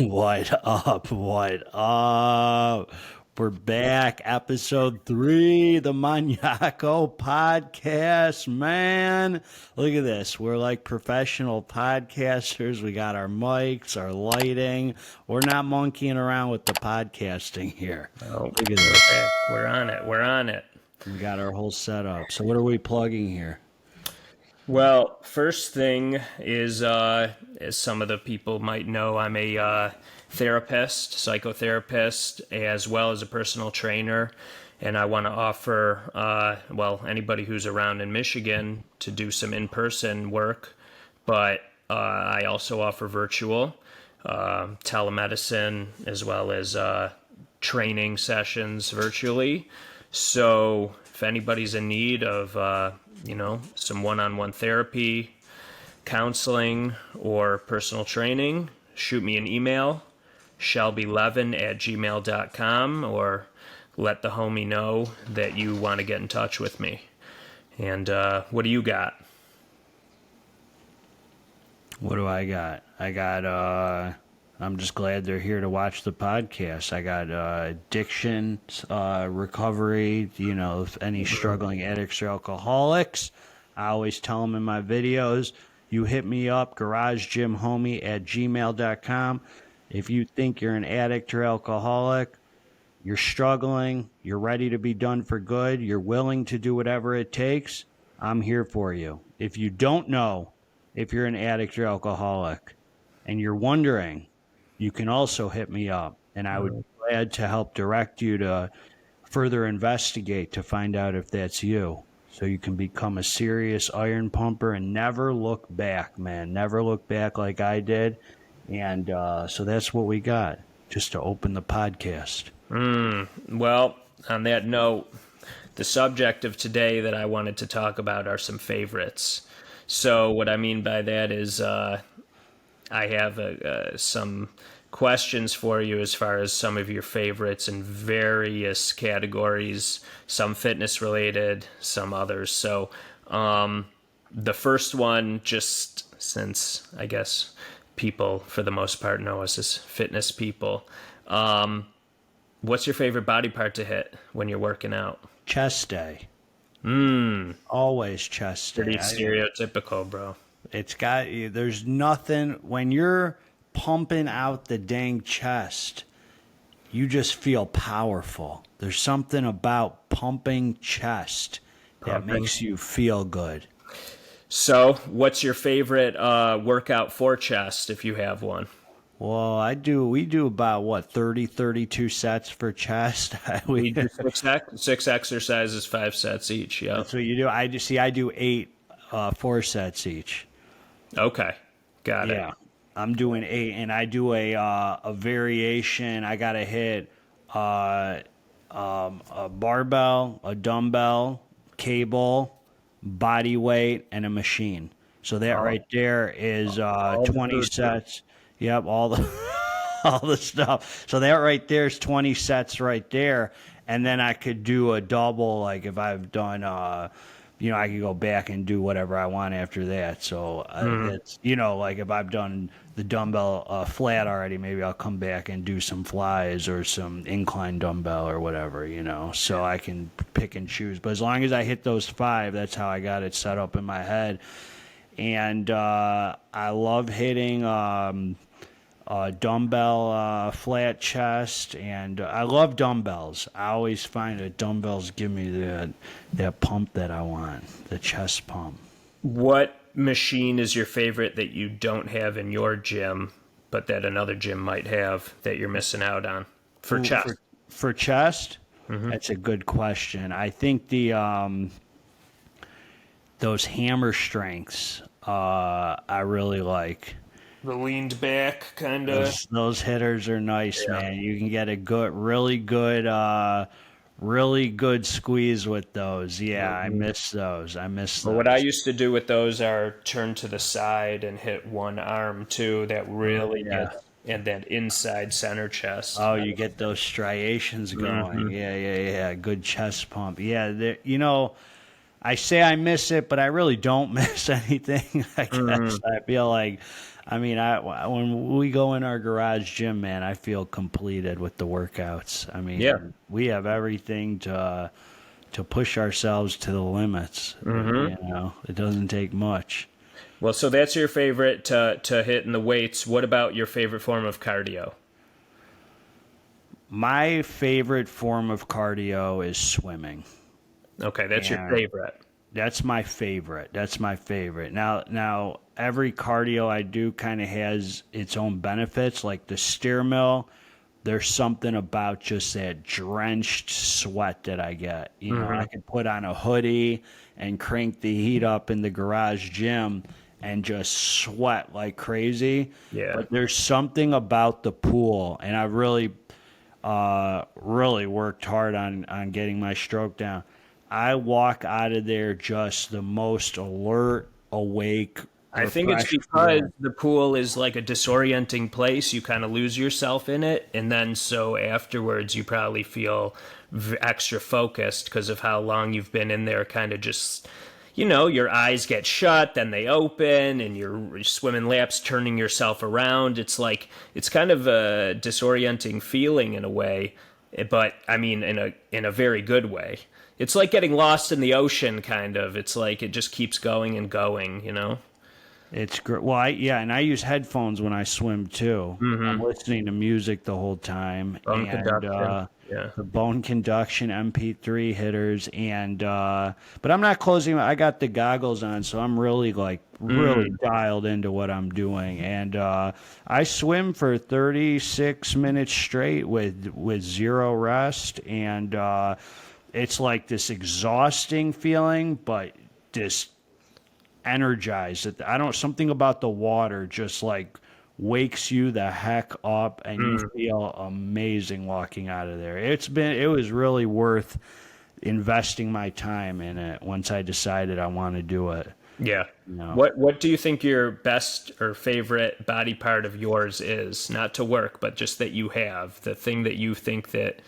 What up? What up? We're back. Episode 3, the Maniaco podcast, man. Look at this. We're like professional podcasters. We got our mics, our lighting. We're not monkeying around with the podcasting here. Oh, Look at this. we're on it. We're on it. We got our whole setup. So what are we plugging here? Well, first thing is, as some of the people might know, I'm a therapist, psychotherapist, as well as a personal trainer. And I want to offer, anybody who's around in Michigan to do some in-person work. But I also offer virtual telemedicine as well as training sessions virtually. So if anybody's in need of, some one-on-one therapy, counseling, or personal training, shoot me an email, shelby11@gmail.com, or let the homie know that you want to get in touch with me. And what do you got? What do I got? I'm just glad they're here to watch the podcast. I got addiction, recovery, if any struggling addicts or alcoholics. I always tell them in my videos, you hit me up, garagegymhomie@gmail.com. If you think you're an addict or alcoholic, you're struggling, you're ready to be done for good, you're willing to do whatever it takes, I'm here for you. If you don't know if you're an addict or alcoholic and you're wondering, you can also hit me up, and I would be glad to help direct you to further investigate to find out if that's you, so you can become a serious iron pumper and never look back, man. Never look back like I did. And so that's what we got, just to open the podcast. Well, on that note, the subject of today that I wanted to talk about are some favorites. So what I mean by that is I have some questions for you as far as some of your favorites in various categories, some fitness related, some others. So the first one, just since I guess people for the most part know us as fitness people, what's your favorite body part to hit when you're working out? Chest day. Always chest day. Pretty stereotypical, bro. There's nothing, when you're pumping out the dang chest, you just feel powerful. There's something about pumping chest that makes you feel good. So what's your favorite workout for chest, if you have one? Well, we do about 32 sets for chest. We do six exercises, 5 sets each. Yeah. That's what you do. I do 8 4 sets each. Okay. Got it. Yeah. I'm doing 8, and I do a variation. I got to hit a barbell, a dumbbell, cable, body weight, and a machine. So that right there is 20 sets. Yep, all the stuff. So that right there is 20 sets right there, and then I could do a double. Like if I've done, I could go back and do whatever I want after that. So it's like if I've done the dumbbell flat already, maybe I'll come back and do some flies or some incline dumbbell or whatever. So I can pick and choose. But as long as I hit those 5, that's how I got it set up in my head. And I love hitting dumbbell flat chest, and I love dumbbells. I always find that dumbbells give me that pump that I want, the chest pump. What machine is your favorite that you don't have in your gym, but that another gym might have that you're missing out on for chest? For chest, That's a good question. I think those hammer strengths I really like. The leaned back kind of. Those hitters are nice, man. You can get a really good squeeze with those. Yeah, I miss those. But what I used to do with those are turn to the side and hit one arm too. That really gets, and then inside center chest. Oh, you get those striations going. Yeah. Good chest pump. Yeah, I say I miss it, but I really don't miss anything. I guess I feel like I mean, when we go in our garage gym, man, I feel completed with the workouts. I mean, Yeah. we have everything to push ourselves to the limits. You know, it doesn't take much. Well, so that's your favorite to hit in the weights. What about your favorite form of cardio? My favorite form of cardio is swimming. Okay, that's your And favorite. that's my favorite. That's my favorite. Now every cardio I do kind of has its own benefits. Like the steer mill, there's something about just that drenched sweat that I get. You know, I could put on a hoodie and crank the heat up in the garage gym and just sweat like crazy. Yeah. But there's something about the pool, and I really worked hard on getting my stroke down. I walk out of there just the most alert, awake, I think it's refreshed because feeling. the pool is like a disorienting place. You kind of lose yourself in it. And then so afterwards, you probably feel extra focused because of how long you've been in there, kind of just, you know, your eyes get shut, then they open, and you're swimming laps, turning yourself around. It's like, it's kind of a disorienting feeling in a way, but I mean, in a very good way. It's like getting lost in the ocean, kind of. It's like it just keeps going and going, you know? It's great. Well, and I use headphones when I swim too. I'm listening to music the whole time, Bone and conduction. Yeah. the bone conduction MP3 hitters, and but I'm not closing. I got the goggles on, so I'm really really dialed into what I'm doing, and I swim for 36 minutes straight with zero rest, and it's like this exhausting feeling, but this energized. I don't, something about the water just like wakes you the heck up, and you feel amazing walking out of there. It was really worth investing my time in it once I decided I want to do it. Yeah. No. What do you think your best or favorite body part of yours is? Not to work, but just that you have. The thing that you think that,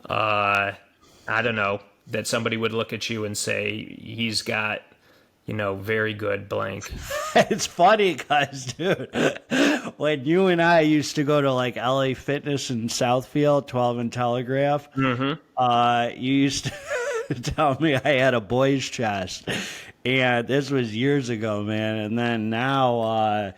I don't know, that somebody would look at you and say, he's got, you know, very good blank. It's funny because, dude, when you and I used to go to like LA Fitness in Southfield, 12 and Telegraph, you used to tell me I had a boy's chest. And this was years ago, man. And then now,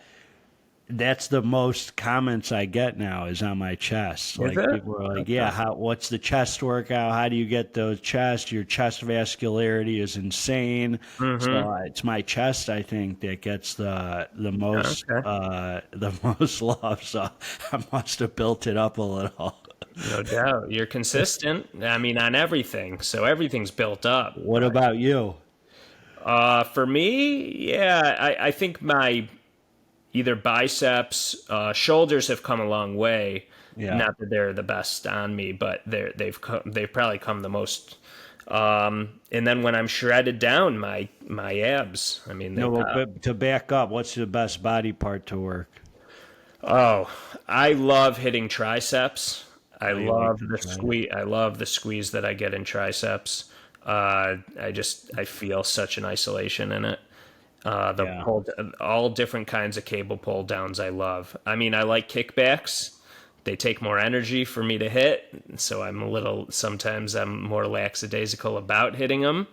that's the most comments I get now is on my chest. Like it? people are like, "Yeah, what's the chest workout? How do you get those chest? Your chest vascularity is insane." So it's my chest, I think, that gets the most the most love. So I must have built it up a little. No doubt. You're consistent. I mean, on everything. So everything's built up. What about you? For me, yeah, I think my either biceps, shoulders have come a long way. Yeah. Not that they're the best on me, but they've probably come the most. And then when I'm shredded down, my abs. I mean, No, but to back up, what's the best body part to work? oh, I love hitting triceps. I you love like the to try. squeeze. I love the squeeze that I get in triceps. I feel such an isolation in it. All different kinds of cable pull downs I love. I mean, I like kickbacks. They take more energy for me to hit, so sometimes I'm more lackadaisical about hitting them.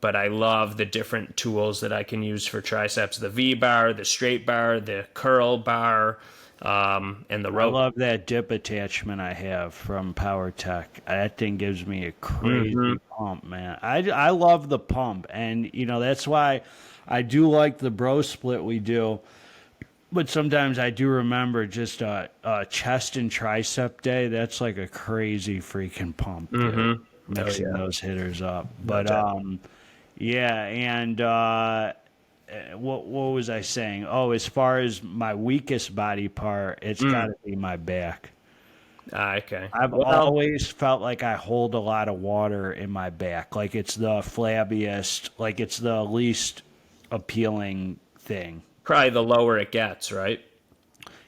But I love the different tools that I can use for triceps: the V bar, the straight bar, the curl bar, and the I rope. love that dip attachment I have from Powertec. That thing gives me a crazy pump, man. I love the pump, and you know that's why I do like the bro split we do. But sometimes I do remember just a chest and tricep day. That's like a crazy freaking pump, dude. Mixing those hitters up. But yeah, and what was I saying? Oh, as far as my weakest body part, it's got to be my back. Okay. I've always felt like I hold a lot of water in my back. Like it's the flabbiest, like it's the least appealing thing. Probably the lower it gets, right?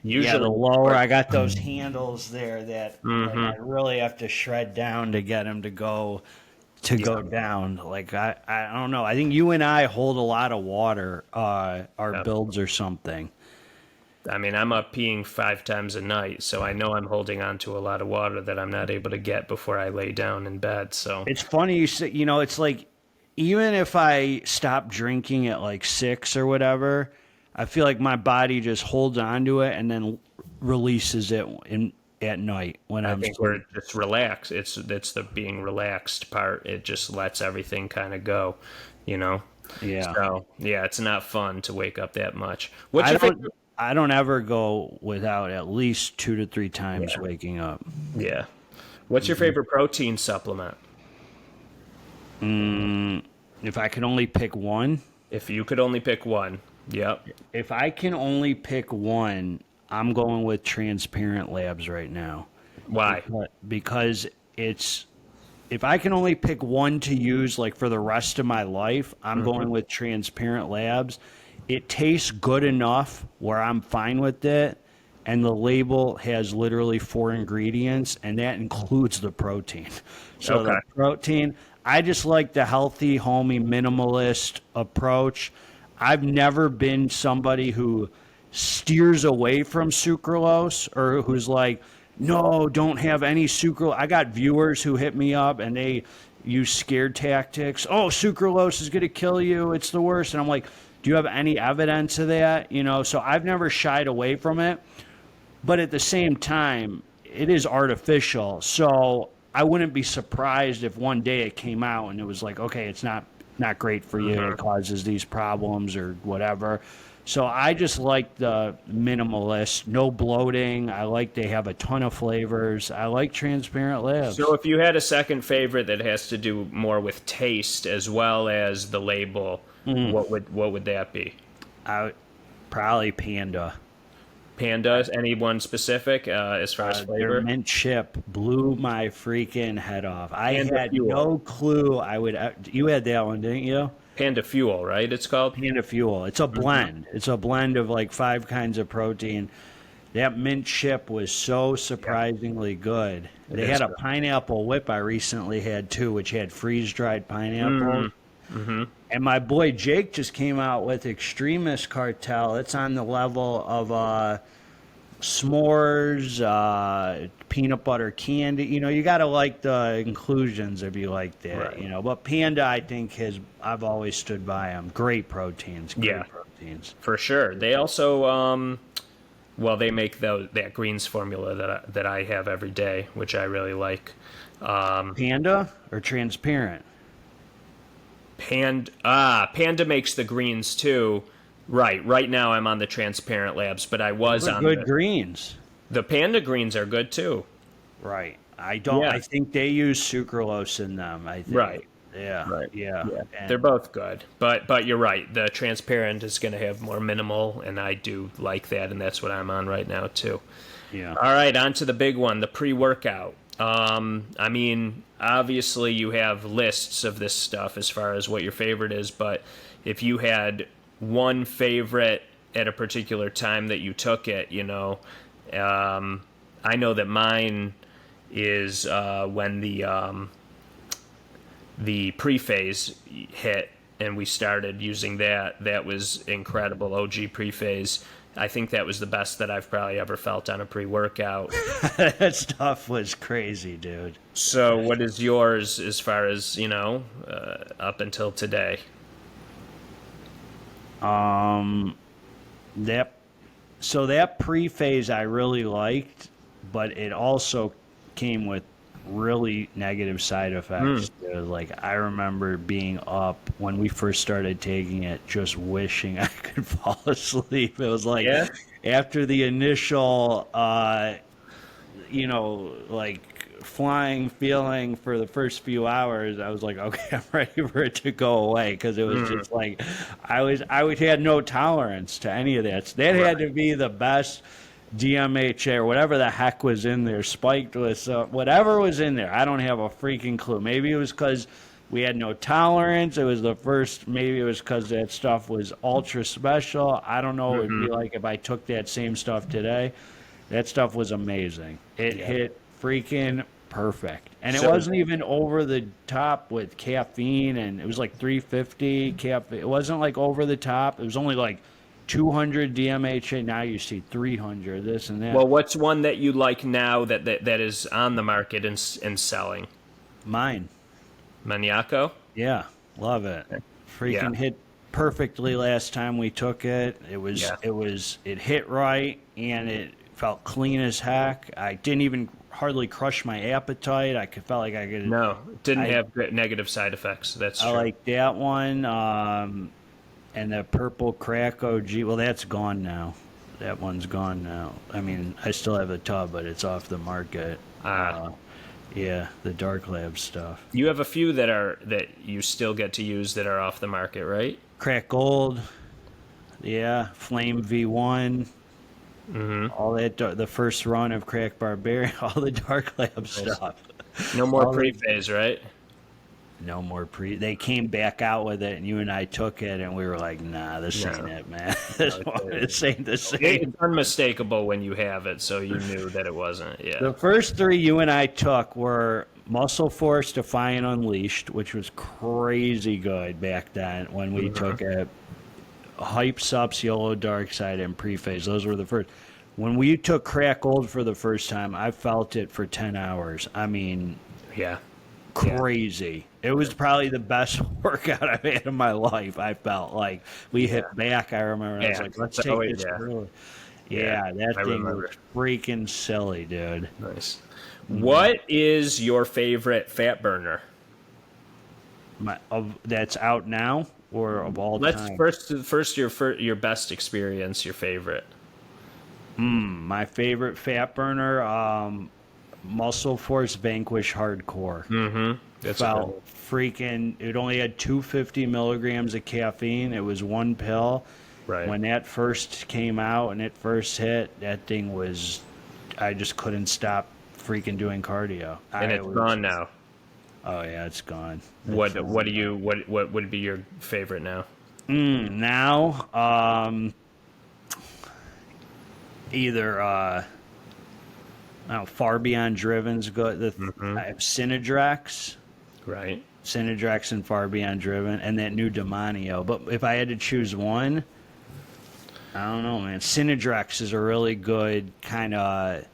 Usually, Yeah, the lower I got those handles there that like, I really have to shred down to get them to go down. Like I don't know. I think you and I hold a lot of water, our builds or something. I mean, I'm up peeing 5 times a night, so I know I'm holding on to a lot of water that I'm not able to get before I lay down in bed. So It's funny you say, it's like even if I stop drinking at like 6 or whatever, I feel like my body just holds on to it and then releases it at night when I I'm think we're just relaxed. It's the being relaxed part. It just lets everything kind of go, you know. Yeah. So yeah, it's not fun to wake up that much. What's I your don't favorite? I don't ever go without at least 2 to 3 times waking up. Yeah. What's your favorite protein supplement? If I could only pick one, If you could only pick one. Yep. if I can only pick one, I'm going with Transparent Labs right now. Why? Because it's if I can only pick one to use like for the rest of my life, I'm going with Transparent Labs. It tastes good enough where I'm fine with it, and the label has literally 4 ingredients, and that includes the protein. So the Okay. protein, I just like the healthy, homey, minimalist approach. I've never been somebody who steers away from sucralose or who's like, no, don't have any sucralose. I got viewers who hit me up and they use scared tactics. Oh, sucralose is going to kill you. It's the worst. And I'm like, do you have any evidence of that? So I've never shied away from it. But at the same time, it is artificial. So I wouldn't be surprised if one day it came out and it was like, okay, it's not great for you. It causes these problems or whatever. So I just like the minimalist, no bloating. I like they have a ton of flavors. I like Transparent Labs. So if you had a second favorite that has to do more with taste as well as the label, what would that be? Probably Panda. Pandas? Anyone specific as far as Their flavor? mint chip blew my freaking head off. I Panda had Fuel. no clue I would. You had that one, didn't you? Panda Fuel, right? It's called. Panda Fuel. It's a blend. It's a blend of like 5 kinds of protein. That mint chip was so surprisingly good. They is had a good. pineapple whip I recently had too, which had freeze dried pineapple. And my boy Jake just came out with Xtremis Cartel. It's on the level of s'mores, peanut butter candy. You got to like the inclusions if you like that. Right. But Panda, I think I've always stood by them. Great proteins. Great proteins. For sure. They also, they make that greens formula that I have every day, which I really like. Panda or Transparent? Panda makes the greens too. Right now I'm on the Transparent Labs, but I was They're on good greens. the Panda greens are good too. Right. I don't. Yeah. I think they use sucralose in them. I think. Right. Yeah. Right. Yeah. And They're both good, but you're right. The Transparent is going to have more minimal, and I do like that, and that's what I'm on right now too. Yeah. All right, on to the big one, the pre-workout. I mean, obviously you have lists of this stuff as far as what your favorite is, but if you had one favorite at a particular time that you took it, I know that mine is when the pre-phase hit and we started using that. That was incredible. OG pre-phase. I think that was the best that I've probably ever felt on a pre-workout. That stuff was crazy, dude. So what is yours as far as, up until today? That pre-phase I really liked, but it also came with really negative side effects. Like I remember being up when we first started taking it, just wishing I could fall asleep. It was like after the initial, like flying feeling for the first few hours, I was like, okay, I'm ready for it to go away because it was just like I had no tolerance to any of that. So that had to be the best DMHA or whatever the heck was in there, spiked with whatever was in there. I don't have a freaking clue. Maybe it was because we had no tolerance. It was the first. Maybe it was because that stuff was ultra special. I don't know. It would be like if I took that same stuff today. That stuff was amazing. It hit freaking perfect. And it wasn't even over the top with caffeine, and it was like 350 caffeine. It wasn't like over the top. It was only like 200 DMHA. Now you see 300. This and that. Well, what's one that you like now that is on the market and selling? Mine. Maniaco? Yeah, love it. Freaking hit perfectly last time we took it. It hit right, and it felt clean as heck. I didn't even hardly crush my appetite. Felt like I could. No, it didn't have negative side effects. That's true. I like that one. And the purple crack OG. Well, that's gone now. That one's gone now. I mean, I still have a tub, but it's off the market. Yeah, the Dark Lab stuff. You have a few that you still get to use that are off the market, right? Crack Gold. Yeah, Flame V1. Mm-hmm. All that, the first run of Crack Barbarian, all the Dark Lab stuff. No more pre-phase, right? No more They came back out with it, and you and I took it, and we were like, nah, this ain't it, man. This ain't the same. It's unmistakable when you have it, so you knew that it wasn't. Yeah. The first three you and I took were Muscle Force, Defiant Unleashed, which was crazy good back then when we took it. Hype Supps, YOLO Dark Side, and Prephase. Those were the first. When we took Crack Gold for the first time, I felt it for 10 hours. I mean, crazy. It was probably the best workout I've had in my life. I felt like we hit back. I remember. I was like, let's take this early. Yeah, that thing was freaking silly, dude. Nice. What is your favorite fat burner? That's out now or of all time? First your best experience, your favorite. My favorite fat burner, Muscle Force Vanquish Hardcore. Mm-hmm. That's felt freaking. It only had 250 milligrams of caffeine. It was one pill. Right. When that first came out and it first hit, that thing was. I just couldn't stop freaking doing cardio. And it's gone now. Oh yeah, it's gone. What would be your favorite now? Now, either Far Beyond Driven's good. I have Synedrex. Right. Synedrex and Far Beyond Driven, and that new Demonio. But if I had to choose one, I don't know, man. Synedrex is a really good kind of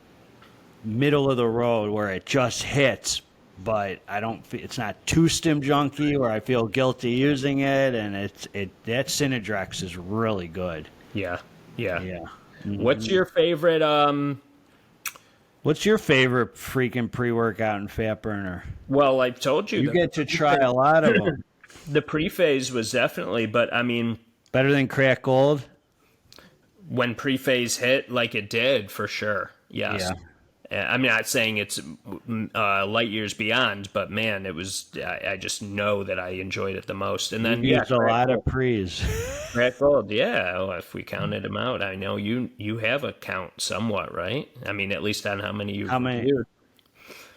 middle of the road where it just hits, but I don't. It's not too stim junky where I feel guilty using it, and that Synedrex is really good. Yeah. Mm-hmm. What's your favorite? What's your favorite freaking pre-workout and fat burner? Well, I told you. You get to try a lot of them. The pre-phase was definitely, but I mean, better than Crack Gold. When pre-phase hit, like it did, for sure. Yes. Yeah. I'm not saying it's light years beyond, but man, it was. I just know that I enjoyed it the most. And then you used a lot of pre's. Crack Gold, yeah. Well, if we counted them out, I know you have a count somewhat, right? I mean, at least on how many you. How many?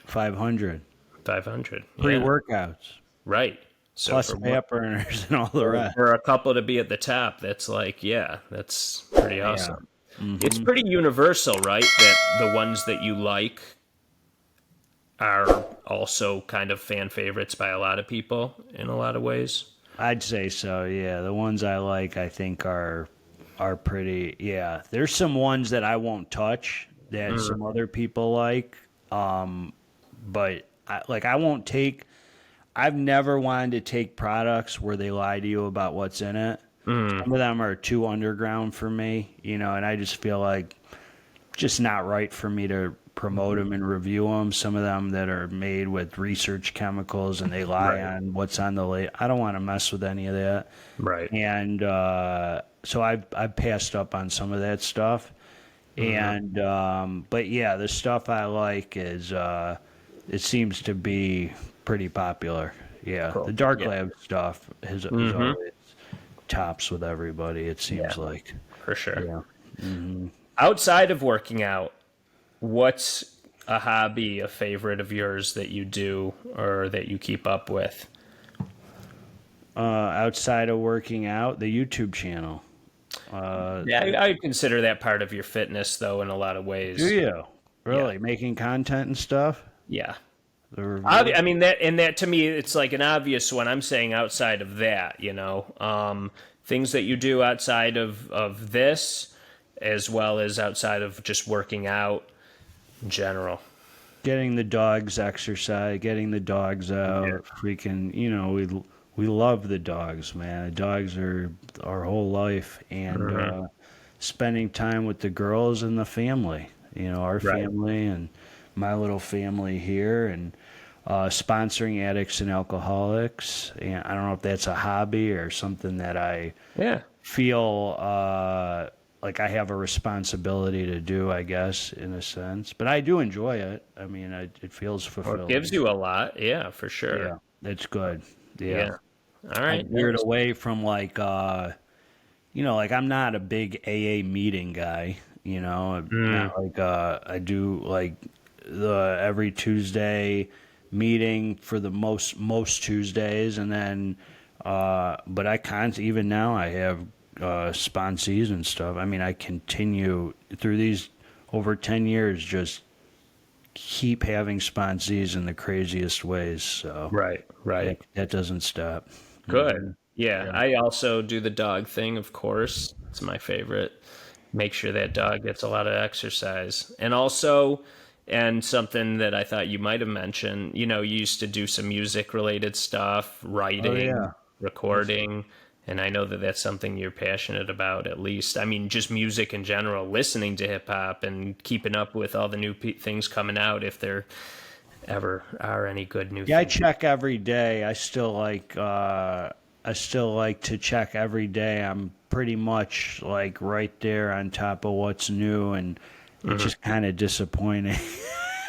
500. 500 pre-workouts. Right. So plus fat burners and all the rest. For a couple to be at the top, that's like, that's pretty awesome. Mm-hmm. It's pretty universal, right? That the ones that you like are also kind of fan favorites by a lot of people in a lot of ways. I'd say so, yeah. The ones I like, I think, are pretty, yeah. There's some ones that I won't touch that some other people like, but I won't take. I've never wanted to take products where they lie to you about what's in it. Some of them are too underground for me, and I just feel like just not right for me to promote them and review them. Some of them that are made with research chemicals and they lie on what's on the label. I don't want to mess with any of that. Right. And so I've passed up on some of that stuff. And but yeah, the stuff I like is it seems to be pretty popular. Yeah, cool. The Dark Lab stuff is always tops with everybody, it seems like. For sure. Yeah. Mm-hmm. Outside of working out, what's a hobby, a favorite of yours that you do or that you keep up with? Outside of working out, the YouTube channel. I consider that part of your fitness, though, in a lot of ways. Do you? Really? Yeah. Making content and stuff? Yeah. The review? I mean that to me, it's like an obvious one. I'm saying outside of that, things that you do outside of this, as well as outside of just working out in general. Getting the dogs exercise, getting the dogs out, freaking, we love the dogs, man. The dogs are our whole life, and spending time with the girls and the family, our Right. family and my little family here, and sponsoring addicts and alcoholics. And I don't know if that's a hobby or something that I Yeah. feel like I have a responsibility to do, I guess, in a sense. But I do enjoy it. I mean, it feels Or fulfilling. it gives you a lot. Yeah, for sure. Yeah, it's good. Yeah. Yeah. All I right. veered away from like I'm not a big AA meeting guy, not like I do like the every Tuesday meeting for the most Tuesdays, and then but I can't, even now I have sponsees and stuff. I mean, I continue through these over 10 years, just keep having sponsees in the craziest ways. So Right. that doesn't stop. Good. Yeah, I also do the dog thing, of course. It's my favorite. Make sure that dog gets a lot of exercise. And also, and something that I thought you might have mentioned, you used to do some music related stuff, writing, yeah. recording, and I know that that's something you're passionate about, at least. I mean, just music in general, listening to hip hop and keeping up with all the new things coming out, if there ever are any good new Yeah, I things. check every day. I still like to check every day. I'm pretty much like right there on top of what's new, and it's just kind of disappointing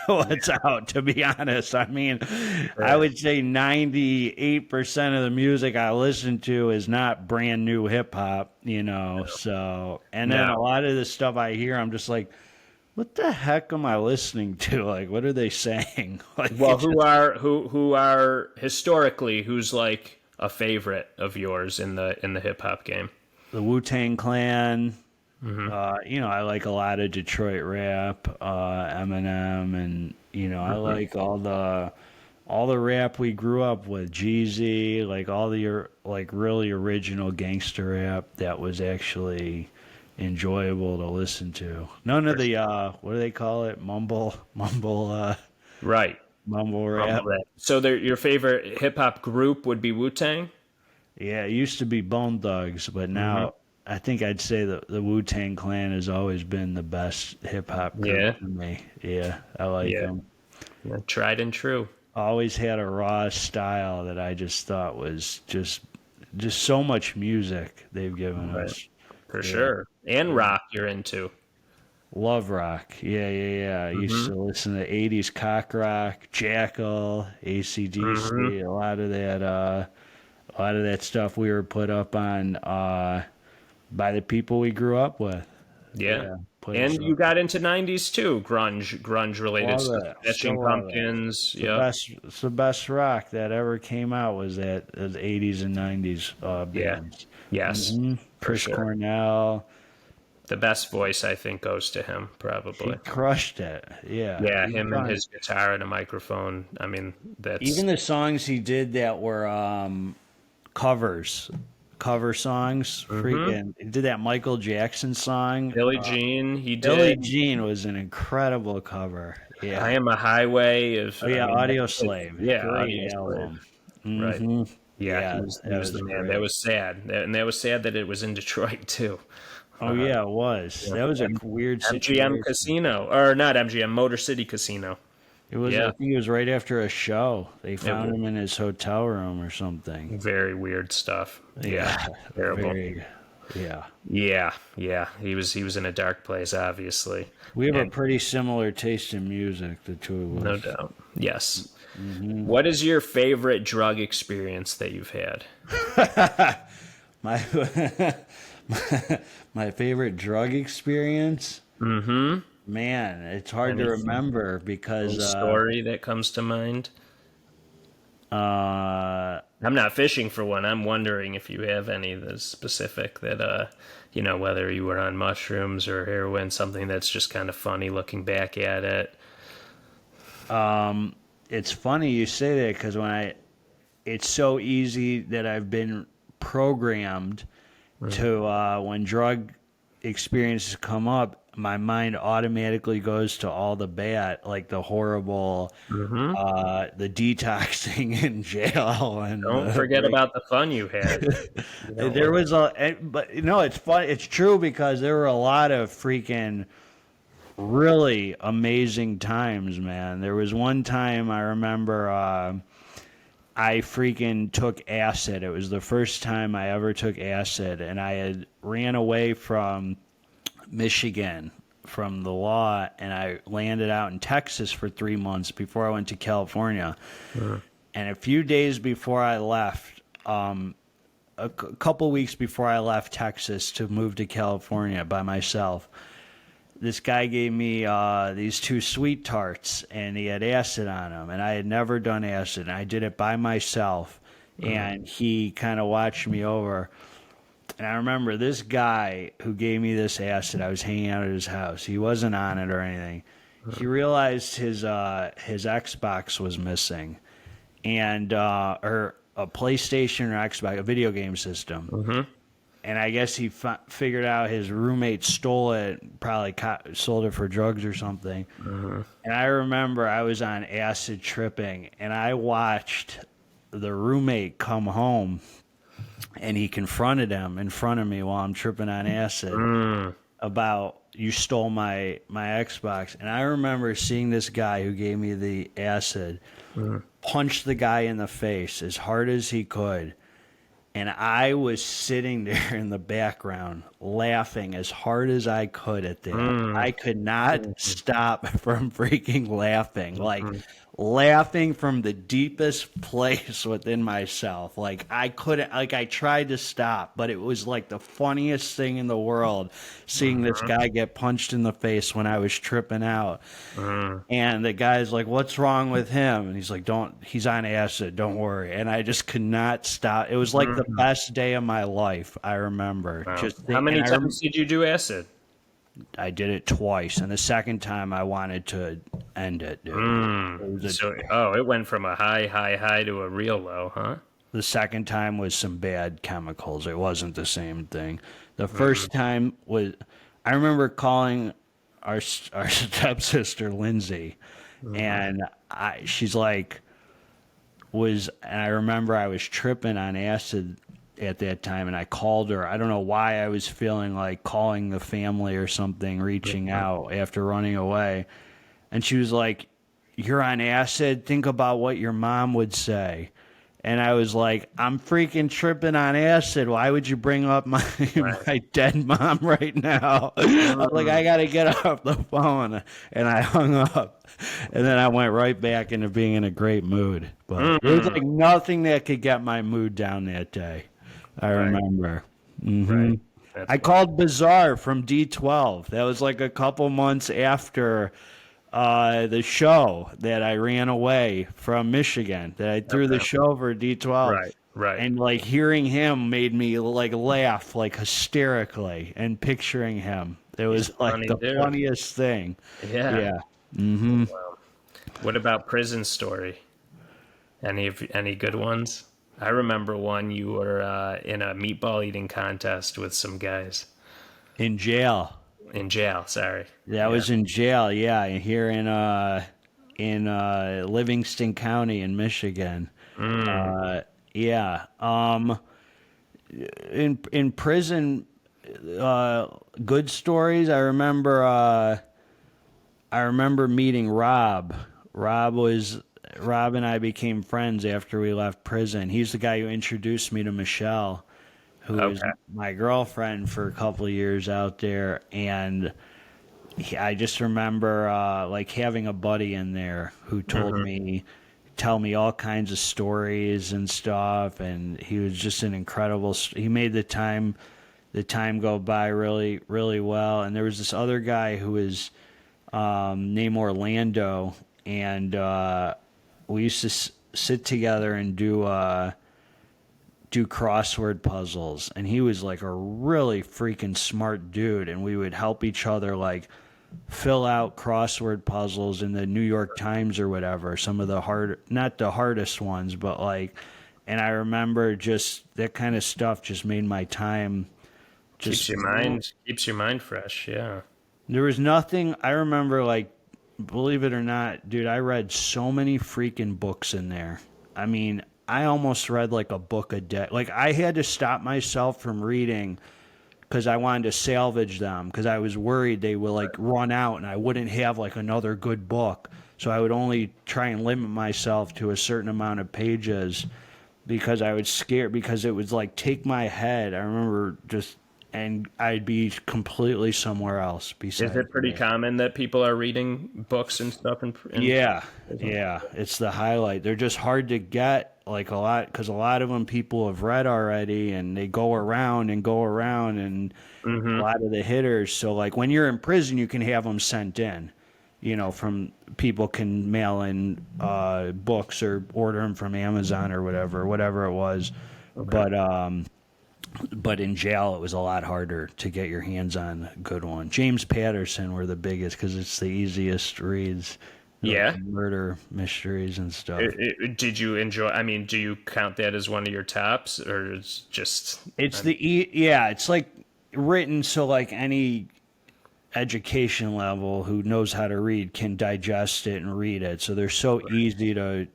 what's out, to be honest. I mean, I would say 98% of the music I listen to is not brand new hip hop, so, and then a No. lot of the stuff I hear, I'm just like, what the heck am I listening to? Like, what are they saying? Like, Well, it's who are historically, who's like a favorite of yours in the hip hop game? the Wu-Tang Clan. I like a lot of Detroit rap, Eminem, and I like all the rap we grew up with, Jeezy, like all the like really original gangster rap that was actually enjoyable to listen to. None of the what do they call it? Right. Mumble rap. So your favorite hip hop group would be Wu-Tang? Yeah, it used to be Bone Thugs, but now I think I'd say the Wu-Tang Clan has always been the best hip hop group Yeah. to me. Yeah, I like Yeah. them. Yeah, tried and true. Always had a raw style that I just thought was just so much music they've given us. For sure. And rock you're into. Love rock. Yeah. I used to listen to 80s cock rock, Jackal, AC/DC, a lot of that stuff we were put up on by the people we grew up with. Yeah. put And us you up. got into 90s too, grunge related Love stuff. it. Smashing Still love it. Pumpkins. The Yeah. best, it's the best rock that ever came out was that the 80s and 90s Yeah. bands. Yes. For Chris sure. Cornell, The best voice, I think, goes to him, he probably. crushed it. Yeah, Yeah, he's him done- and his guitar and a microphone. I mean, that's even the songs he did that were cover songs. Freaking, he did that Michael Jackson song. Billie Jean. He did. Billie Jean was an incredible cover. Yeah, I Am a Highway. oh yeah, Audio Slave. Yeah, Great Audio album. Right. Mhm. Yeah, that he was the man. great. That was sad. And that was sad that it was in Detroit, too. Oh yeah, it was. That was a weird situation. MGM Casino. Or not MGM, Motor City Casino. It was. Yeah. I think it was right after a show. They found was. him in his hotel room or something. Very weird stuff. Yeah. Terrible. Yeah. He was in a dark place, obviously. We have a pretty similar taste in music, the two of us. No doubt. Yes. What is your favorite drug experience that you've had? My my favorite drug experience. Man, it's hard to remember because Story that comes to mind? I'm not fishing for one. I'm wondering if you have any that's specific that, whether you were on mushrooms or heroin, something that's just kind of funny looking back at it. it's funny you say that because it's so easy that I've been programmed to when drug experiences come up, my mind automatically goes to all the bad, like the horrible, the detoxing in jail, and Don't forget about the fun you had. there was but it's fun. It's true because there were a lot of freaking really amazing times, man. There was one time I remember I freaking took acid. It was the first time I ever took acid, and I had ran away from Michigan from the law, and I landed out in Texas for 3 months before I went to California. And a few days before I left, a couple weeks before I left Texas to move to California by myself, this guy gave me these 2 sweet tarts, and he had acid on them, and I had never done acid, and I did it by myself, and he kind of watched me over. And I remember this guy who gave me this acid, I was hanging out at his house. He wasn't on it or anything. He realized his Xbox was missing, and or a PlayStation or Xbox, a video game system. And I guess he figured out his roommate stole it, probably sold it for drugs or something. And I remember I was on acid tripping, and I watched the roommate come home, and he confronted him in front of me while I'm tripping on acid about, you stole my Xbox. And I remember seeing this guy who gave me the acid punch the guy in the face as hard as he could. And I was sitting there in the background laughing as hard as I could at that. I could not stop from freaking laughing. Like, laughing from the deepest place within myself. Like, I couldn't, like, I tried to stop, but it was like the funniest thing in the world seeing this guy get punched in the face when I was tripping out. And the guy's like, what's wrong with him? And he's like, he's on acid, don't worry. And I just could not stop. It was like the best day of my life, I remember. Wow. How many times did you do acid? I did it twice, and the second time I wanted to end it, dude. It went from a high to a real low, huh? The second time was some bad chemicals. It wasn't the same thing. The first time was, I remember calling our stepsister Lindsay, and she's like, and I remember I was tripping on acid at that time, and I called her. I don't know why I was feeling like calling the family or something, reaching out after running away. And she was like, you're on acid? Think about what your mom would say. And I was like, I'm freaking tripping on acid. Why would you bring up my dead mom right now? I was like, I got to get off the phone. And I hung up. And then I went right back into being in a great mood. But there was like nothing that could get my mood down that day. I remember. I called Bizarre from D12. That was like a couple months after the show that I ran away from Michigan, that I threw the show for D12. Right. And like hearing him made me like laugh like hysterically, and picturing him. It was like the funniest thing. Yeah. Wow. What about prison story? Any good ones? I remember one, you were in a meatball eating contest with some guys. In jail, sorry. That was in jail, yeah, here in Livingston County in Michigan. In prison, good stories. I remember meeting Rob. Rob and I became friends after we left prison. He's the guy who introduced me to Michelle, who was my girlfriend for a couple of years out there. And I just remember like having a buddy in there who told tell me all kinds of stories and stuff. And he was just an incredible. He made the time go by really, really well. And there was this other guy who was named Orlando, and we used to sit together and do crossword puzzles, and he was like a really freaking smart dude, and we would help each other like fill out crossword puzzles in the New York Times or whatever. Some of the not the hardest ones, but like, and I remember just that kind of stuff just made my time just keeps your mind fresh. Yeah. there was nothing I remember, like, believe it or not, dude, I read so many freaking books in there. I mean, I almost read like a book a day. Like, I had to stop myself from reading because I wanted to salvage them because I was worried they would like run out and I wouldn't have like another good book. So I would only try and limit myself to a certain amount of pages because I was scared because it would like take my head. I remember just and I'd be completely somewhere else. Besides, Is it pretty common that people are reading books and stuff? Yeah, it's the highlight. They're just hard to get, like a lot, because a lot of them people have read already, and they go around and go around, and a lot of the hitters. So, like when you're in prison, you can have them sent in. From people can mail in books or order them from Amazon or whatever it was. Okay. But in jail, it was a lot harder to get your hands on a good one. James Patterson were the biggest because it's the easiest reads. Yeah. Murder mysteries and stuff. Did you enjoy? I mean, do you count that as one of your tops, or it's just? It's it's like written so like any education level who knows how to read can digest it and read it. So they're so easy to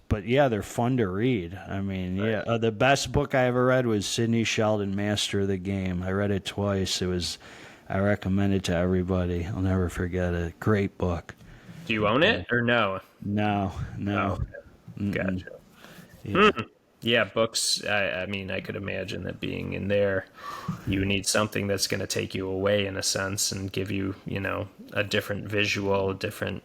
but yeah, they're fun to read. I mean, yeah, the best book I ever read was Sidney Sheldon, Master of the Game. I read it twice. I recommend it to everybody. I'll never forget it. Great book. Do you own it or no? No. Oh, gotcha. Yeah. Yeah, books, I mean, I could imagine that being in there, you need something that's going to take you away in a sense and give you, a different visual, different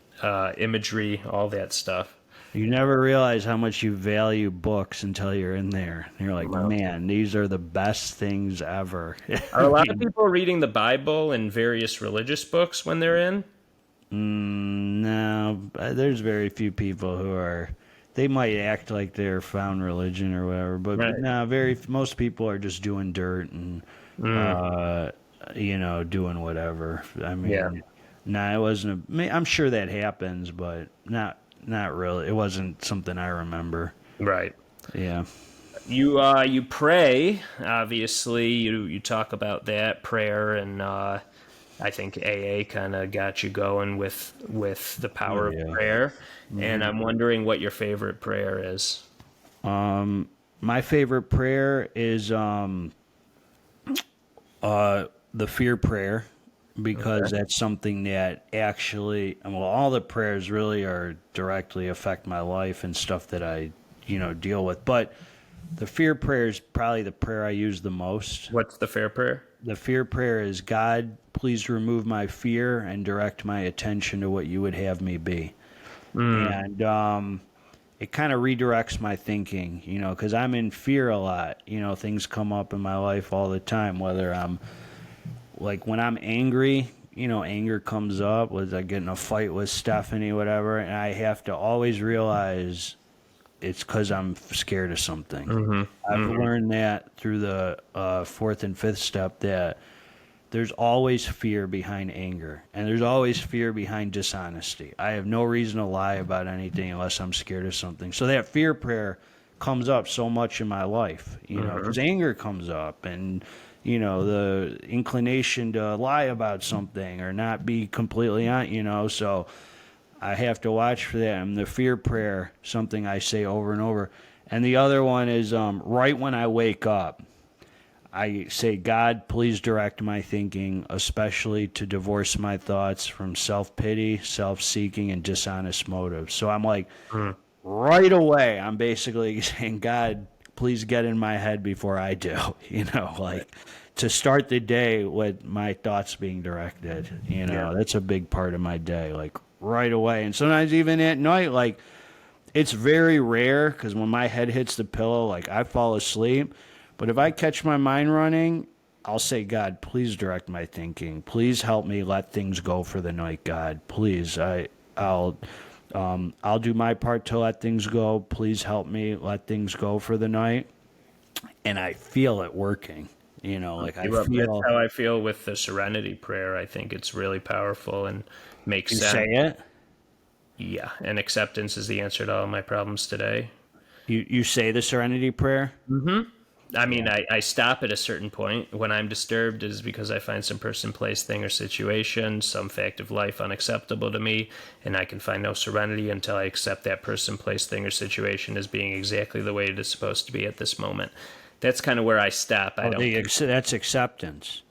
imagery, all that stuff. You never realize how much you value books until you're in there. You're like, man, these are the best things ever. Are a lot of people reading the Bible and various religious books when they're in? No, there's very few people who are. They might act like they're found religion or whatever, but no, most people are just doing dirt and doing whatever. I mean, it wasn't. I'm sure that happens, but not really. It wasn't something I remember. Right. Yeah. You pray. Obviously, you talk about that prayer, and I think AA kind of got you going with the power of prayer. And I'm wondering what your favorite prayer is. My favorite prayer is the fear prayer, because that's something that actually, all the prayers really are directly affect my life and stuff that I, deal with. But the fear prayer is probably the prayer I use the most. What's the fear prayer? The fear prayer is, God, please remove my fear and direct my attention to what you would have me be. And it kind of redirects my thinking, because I'm in fear a lot. Things come up in my life all the time, whether I'm, like when I'm angry, anger comes up. Was I get in a fight with Stephanie, whatever, and I have to always realize it's because I'm scared of something. I've learned that through the fourth and fifth step that there's always fear behind anger, and there's always fear behind dishonesty. I have no reason to lie about anything unless I'm scared of something. So that fear prayer comes up so much in my life, because anger comes up, and the inclination to lie about something or not be completely on, so I have to watch for that. And the fear prayer, something I say over and over. And the other one is right when I wake up, I say, God, please direct my thinking, especially to divorce my thoughts from self-pity, self-seeking, and dishonest motives. So I'm like, right away, I'm basically saying, God, please get in my head before I do, like to start the day with my thoughts being directed, that's a big part of my day, like right away. And sometimes even at night, like it's very rare because when my head hits the pillow, like I fall asleep. But if I catch my mind running, I'll say, God, please direct my thinking. Please help me let things go for the night, God. Please, I'll do my part to let things go. Please help me let things go for the night. And I feel it working. Like I That's feel. how I feel with the Serenity Prayer. I think it's really powerful and makes You sense. say it. Yeah, and acceptance is the answer to all my problems today. You say the Serenity Prayer. I mean, I stop at a certain point when I'm disturbed is because I find some person, place, thing, or situation, some fact of life unacceptable to me, and I can find no serenity until I accept that person, place, thing, or situation as being exactly the way it is supposed to be at this moment. That's kind of where I stop. I don't That's acceptance.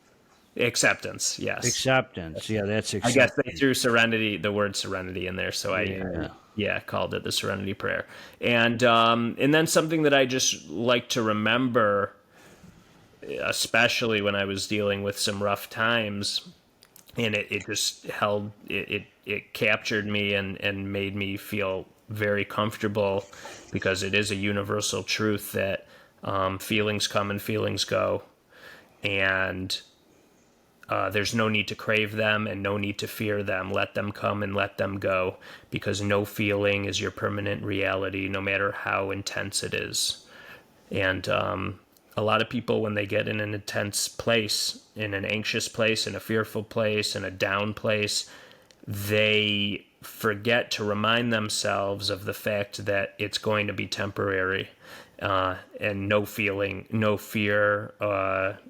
acceptance. Yes, Acceptance. Yeah, that's I guess acceptance. they threw serenity, the word serenity, in there, so Yeah. yeah, called it the Serenity Prayer, and then something that I just like to remember, especially when I was dealing with some rough times, and it just held it captured me and made me feel very comfortable, because it is a universal truth that feelings come and feelings go, and there's no need to crave them and no need to fear them. Let them come and let them go, because no feeling is your permanent reality, no matter how intense it is. And a lot of people, when they get in an intense place, in an anxious place, in a fearful place, in a down place, they forget to remind themselves of the fact that it's going to be temporary. And no feeling, no fear,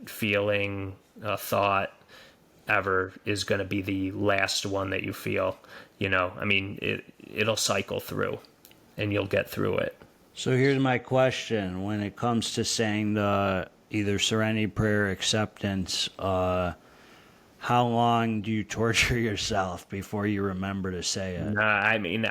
feeling, thought ever is going to be the last one that you feel. I mean, it'll cycle through, and you'll get through it. So here's my question: when it comes to saying the either Serenity Prayer, or acceptance, how long do you torture yourself before you remember to say it? Nah, I mean,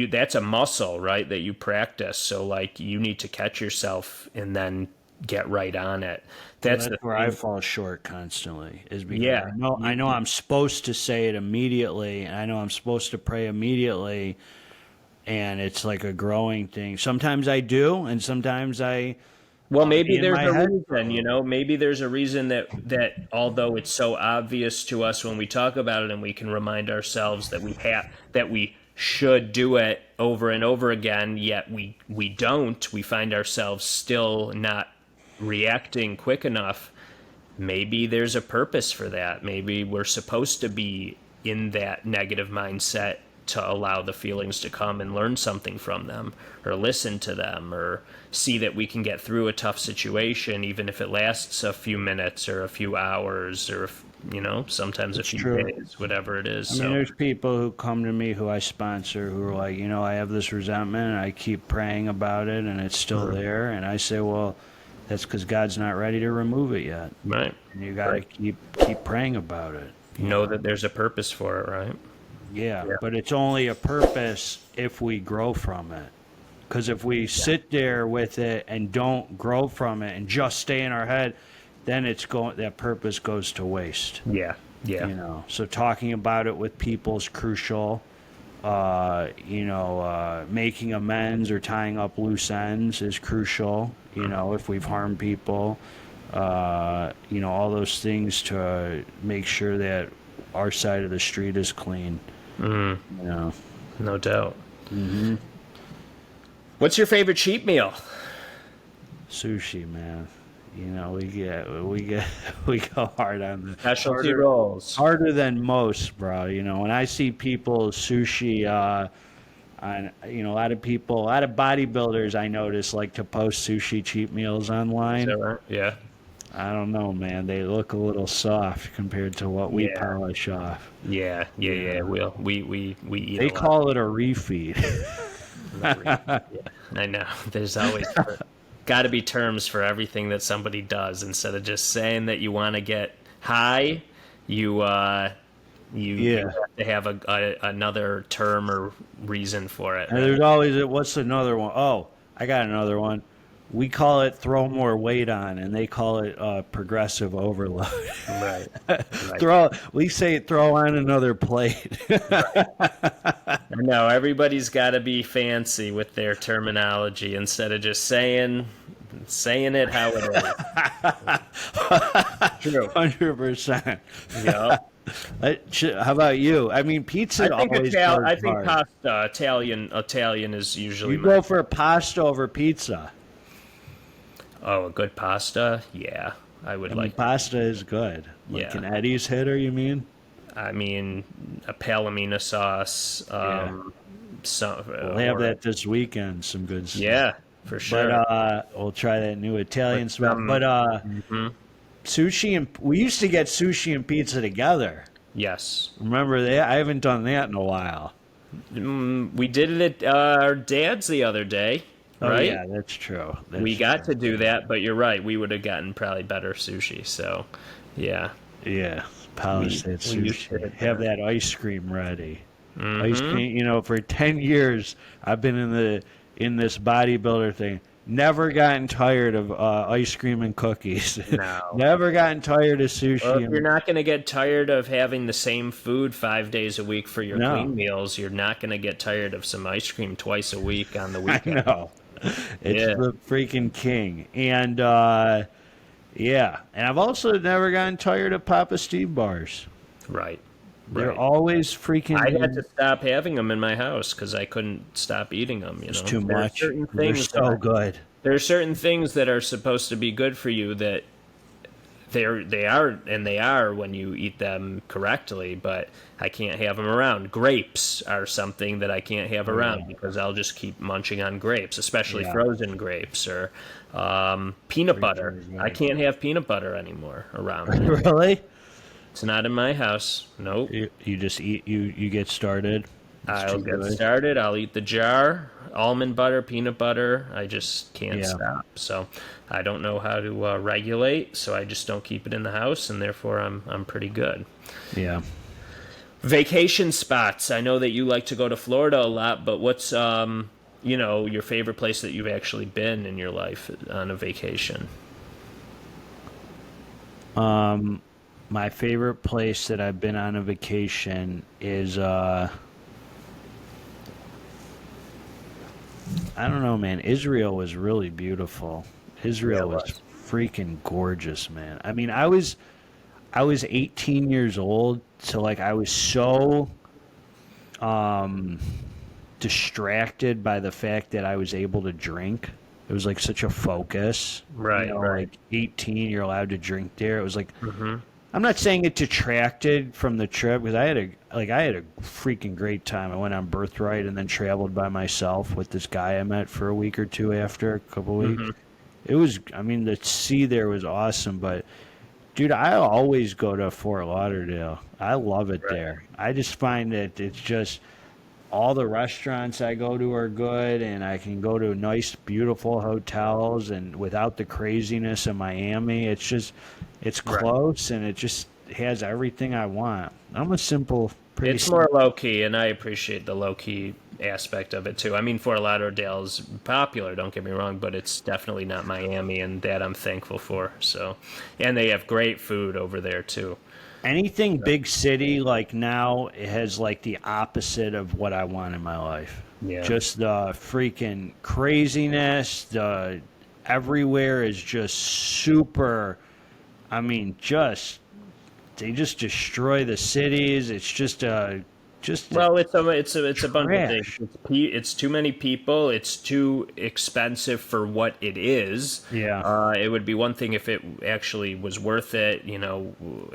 that's a muscle, right, that you practice. So like, you need to catch yourself and then get right on it. That's That's the where I thing. fall short constantly. Is because Yeah. I know I'm supposed to say it immediately, and I know I'm supposed to pray immediately, and it's like a growing thing. Sometimes I do, and sometimes Well, I'll maybe be in there's my a head. reason, maybe there's a reason that although it's so obvious to us when we talk about it, and we can remind ourselves that we should do it over and over again, yet we don't. We find ourselves still not reacting quick enough. Maybe there's a purpose for that. Maybe we're supposed to be in that negative mindset to allow the feelings to come and learn something from them, or listen to them, or see that we can get through a tough situation, even if it lasts a few minutes or a few hours, or sometimes a few True. days, whatever it is. I mean, there's people who come to me who I sponsor who are like, I have this resentment, and I keep praying about it, and it's still there. And I say, well, that's because God's not ready to remove it yet. Right. And you got to keep praying about it. Know that there's a purpose for it, right? Yeah, but it's only a purpose if we grow from it. Because if we sit there with it and don't grow from it and just stay in our head, then that purpose goes to waste. Yeah. So talking about it with people is crucial. Making amends or tying up loose ends is crucial. If we've harmed people, all those things to make sure that our side of the street is clean. No doubt. What's your favorite cheat meal? Sushi, man. We go hard on the Specialty rolls. harder than most, bro. When I see people sushi, on a lot of bodybuilders I notice like to post sushi cheat meals online. Is that right? Yeah. I don't know, man. They look a little soft compared to what we Yeah. polish off. Yeah. We eat. They call it a refeed. Yeah, I know. There's always got to be terms for everything that somebody does. Instead of just saying that you want to get high, you have to have another term or reason for it. And there's always what's another one? Oh, I got another one. We call it throw more weight on, and they call it progressive overload. Right. We say throw on another plate. I know, everybody's got to be fancy with their terminology instead of just saying it how it is. True. 100%. Yeah. How about you? I mean, pizza always goes I think hard. pasta, Italian is usually You go for pasta over pizza. Oh, a good pasta? Yeah. I would I mean, like. pasta is good. Like Yeah. an Eddie's hitter, you mean? I mean, a palomino sauce, Yeah. some, We'll have or that this weekend. Some good stuff. yeah, for But sure. we'll try that new With Italian spot. some, But mhm. sushi and we used to get sushi and pizza together. Yes. Remember that? I haven't done that in a while. We did it at our dad's the other day, Oh right? yeah, that's true. We That's got true. to do that, but you're right. We would have gotten probably better sushi. So, yeah, Yeah, Palace that we used to sushi. it Have there. that ice cream ready. Ice Mm-hmm. cream. For 10 years I've been in this bodybuilder thing. Never gotten tired of ice cream and cookies. No. Never gotten tired of Well, sushi. if you're not going to get tired of having the same food 5 days a week for your No, clean meals, you're not going to get tired of some ice cream twice a week on the I weekend. know. It's Yeah, the freaking king. And yeah, and I've also never gotten tired of Papa Steve bars. right. They're Right. always I had freaking. to stop having them in my house because I couldn't stop eating them. It's too There are much. certain They're things so good. there are certain things that are supposed to be good for you that they are when you eat them correctly, but I can't have them around. Grapes are something that I can't have around because I'll just keep munching on grapes, especially Yeah. frozen grapes or peanut butter. Freaking I good. can't have peanut butter anymore around me. Really? It's not in my house. Nope. You just eat. You get started. It's I'll too get good. started. I'll eat the jar, almond butter, peanut butter. I just can't Yeah. stop. So I don't know how to regulate. So I just don't keep it in the house, and therefore I'm pretty good. Yeah. Vacation spots. I know that you like to go to Florida a lot, but what's your favorite place that you've actually been in your life on a vacation? My favorite place that I've been on a vacation is I don't know, man. Israel was really beautiful. Yeah, Israel it was was. freaking gorgeous, man. I mean, I was 18 years old, so like I was so um distracted by the fact that I was able to drink. It was like such a focus. Right, right. Like 18, you're allowed to drink there. It was like Mm-hmm. I'm not saying it detracted from the trip because I had a freaking great time. I went on Birthright and then traveled by myself with this guy I met for a week or two after a couple weeks. Mm-hmm. It was, I mean, the sea there was awesome, but dude, I always go to Fort Lauderdale. I love it Right. there. I just find that it's just all the restaurants I go to are good, and I can go to nice, beautiful hotels, and without the craziness of Miami, it's Right. close, and it just has everything I want. I'm a simple, pretty. It's more low key, and I appreciate the low key aspect of it too. I mean, Fort Lauderdale's popular, don't get me wrong, but it's definitely not Miami, and that I'm thankful for. So, and they have great food over there too. Anything big city like now it has like the opposite of what I want in my life. Yeah. Just the freaking craziness, the everywhere is just super. I mean, they just destroy the cities. It's just Well, it's a bunch of things. trash. It's too many people. It's too expensive for what it is. Yeah. It would be one thing if it actually was worth it,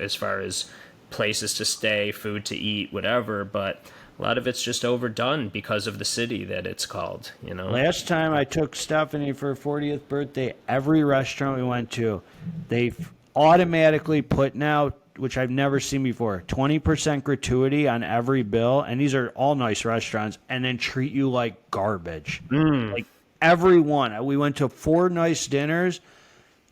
as far as places to stay, food to eat, whatever. But a lot of it's just overdone because of the city that it's called. Last time I took Stephanie for her 40th birthday, every restaurant we went to, they automatically put now, which I've never seen before, 20% gratuity on every bill. And these are all nice restaurants, and then treat you like garbage. Like every one. We went to 4 nice dinners,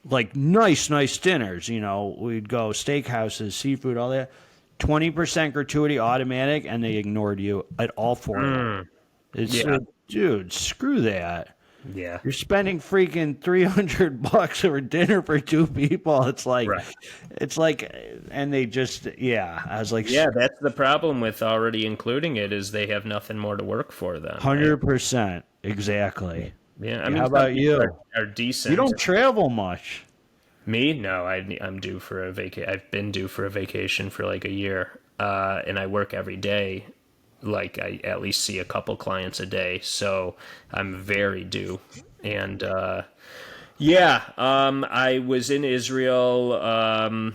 like nice dinners. We'd go steakhouses, seafood, all that. 20% gratuity automatic, and they ignored you at all 4 of them. It's Yeah. dude, screw that. Yeah. You're spending freaking $300 over dinner for 2 people. Right. It's like, and they just, yeah. I was like, Yeah, that's the problem with already including it is they have nothing more to work for them. 100%, exactly. Yeah, I How mean, some about people you? are decent. You don't travel much. Me? No, I'm due for a I've been due for a vacation for like a year, and I work every day. Like I at least see a couple clients a day, so I'm very due. And Yeah, I was in Israel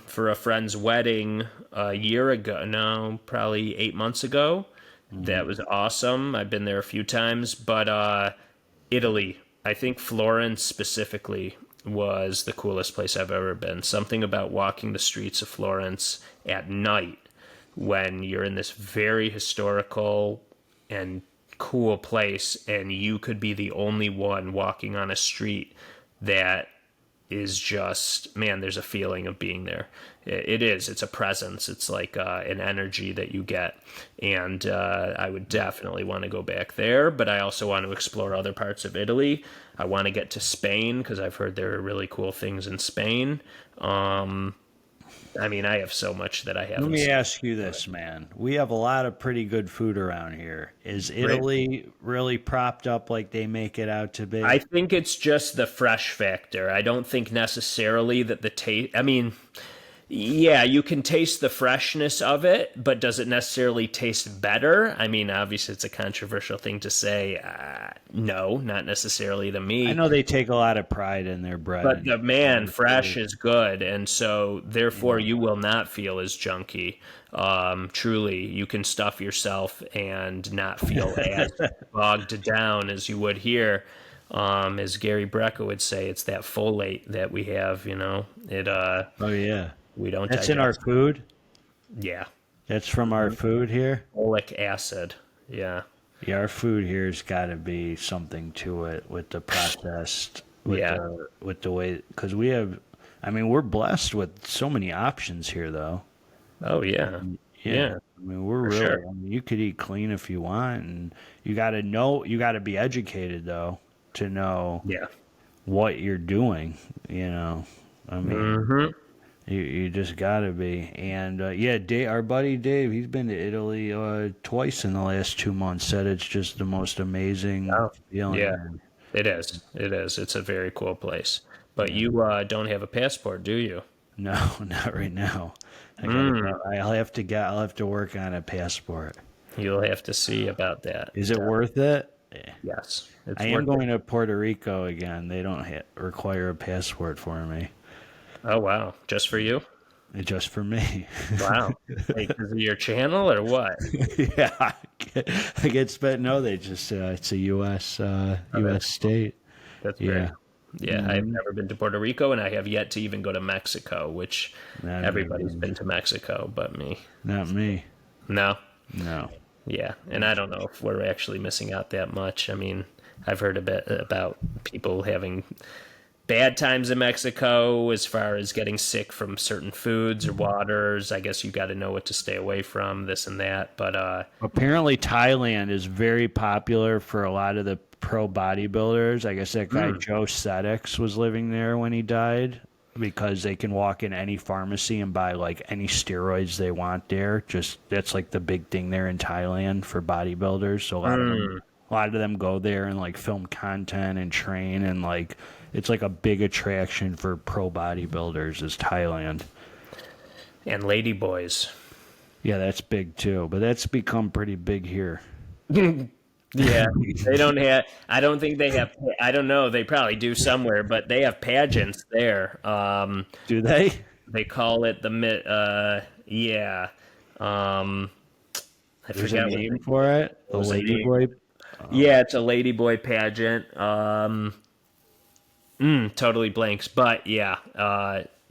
for a friend's wedding a year ago. No, probably 8 months ago. That was awesome. I've been there a few times, but Italy, I think Florence specifically was the coolest place I've ever been. Something about walking the streets of Florence at night when you're in this very historical and cool place and you could be the only one walking on a street that is just, man, there's a feeling of being there. It is. It's a presence. It's like an energy that you get. And I would definitely want to go back there, but I also want to explore other parts of Italy. I want to get to Spain because I've heard there are really cool things in Spain. I mean, I have so much that I haven't Let me seen. ask you this, man. We have a lot of pretty good food around here. Is Italy really propped up like they make it out to be? I think it's just the fresh factor. I don't think necessarily that the taste. I mean, yeah, you can taste the freshness of it, but does it necessarily taste better? I mean, obviously, it's a controversial thing to say. No, not necessarily to me. I know they take a lot of pride in their bread. But the man, fresh is good, and so therefore you will not feel as junky. Truly, you can stuff yourself and not feel as bogged down as you would here. As Gary Brecka would say, it's that folate that we have. You know, it. Oh yeah, We don't. that's in our food. Yeah, That's from our food here. folic acid. Yeah. Yeah, our food here's got to be something to it with the processed, Yeah. with the way, because we have, I mean, we're blessed with so many options here, though. Oh yeah. Yeah. I mean, we're For really, sure. I mean, you could eat clean if you want, and you got to know, you got to be educated, though, to know Yeah. what you're doing, you know. I mean, Mm-hmm. you just got to be. And, yeah, Dave, our buddy Dave, he's been to Italy twice in the last 2 months, said it's just the most amazing Oh, feeling. yeah. It is. It is. It's a very cool place. But you don't have a passport, do you? No, not right now. I'll have to work on a passport. You'll have to see about that. Is it worth it? Yes. It's I am worth it. going to Puerto Rico again. They don't require a passport for me. Oh, wow. Just for you? It's just for me. Wow. Because of your channel or what? Yeah, I get spent. No, they just it's a U.S. U.S. state. That's Yeah. very. Yeah, I've never been to Puerto Rico, and I have yet to even go to Mexico, which Not everybody's me. been to Mexico but me. Not me. No. No. Yeah, and I don't know if we're actually missing out that much. I mean, I've heard a bit about people having bad times in Mexico as far as getting sick from certain foods or waters. I guess you got to know what to stay away from, this and that. But Apparently, Thailand is very popular for a lot of the pro bodybuilders. I guess that guy Joe Sedix was living there when he died because they can walk in any pharmacy and buy like any steroids they want there. Just that's like the big thing there in Thailand for bodybuilders. So a lot of them go there and like film content and train and like it's like a big attraction for pro bodybuilders is Thailand. and ladyboys. Yeah, that's big too, but that's become pretty big here. Yeah, they don't have. I don't think they have. I don't know. They probably do somewhere, but they have pageants there. Do they? They call it the yeah. I There's a forget what name for it. The was the lady name? boy. Yeah, it's a ladyboy pageant. Totally blanks, but yeah,